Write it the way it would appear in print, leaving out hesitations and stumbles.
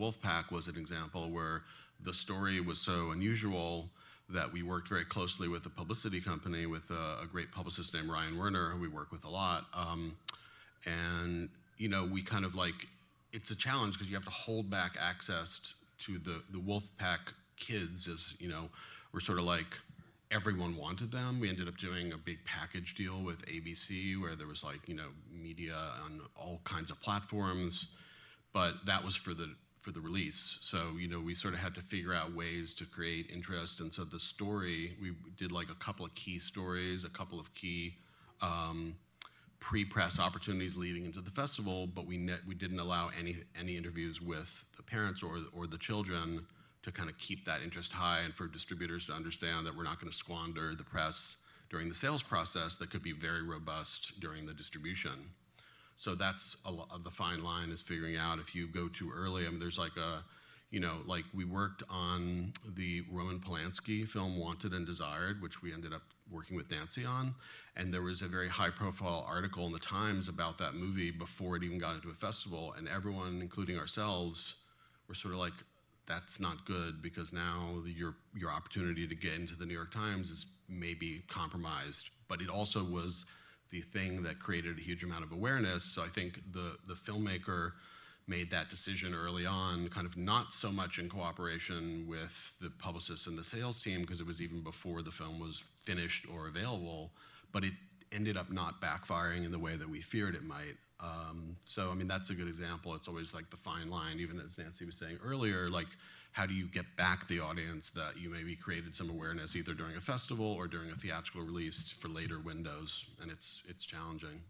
Wolfpack was an example where the story was so unusual that we worked very closely with the Publicity company, with a great publicist named Ryan Werner, who we work with a lot. And we kind of like, it's a challenge because you have to hold back access to the Wolfpack kids, as we're sort of like, everyone wanted them. We ended up doing a big package deal with ABC where there was like, media on all kinds of platforms, but that was for the release. So, we sort of had to figure out ways to create interest. And so the story, we did like a couple of key stories, a couple of key pre-press opportunities leading into the festival, but we didn't allow any interviews with the parents or the children to kind of keep that interest high, and for distributors to understand that we're not going to squander the press during the sales process that could be very robust during the distribution. So that's the fine line, is figuring out if you go too early. I mean, there's like like we worked on the Roman Polanski film Wanted and Desired, which we ended up working with Nancy on, and there was a very high-profile article in the Times about that movie before it even got into a festival, and everyone, including ourselves, were sort of like, that's not good, because now your opportunity to get into the New York Times is maybe compromised. But it also was the thing that created a huge amount of awareness. So I think the filmmaker made that decision early on, kind of not so much in cooperation with the publicists and the sales team, because it was even before the film was finished or available, but it ended up not backfiring in the way that we feared it might. So, I mean, that's a good example. It's always like the fine line, even as Nancy was saying earlier, like, how do you get back the audience that you maybe created some awareness either during a festival or during a theatrical release for later windows? And it's challenging.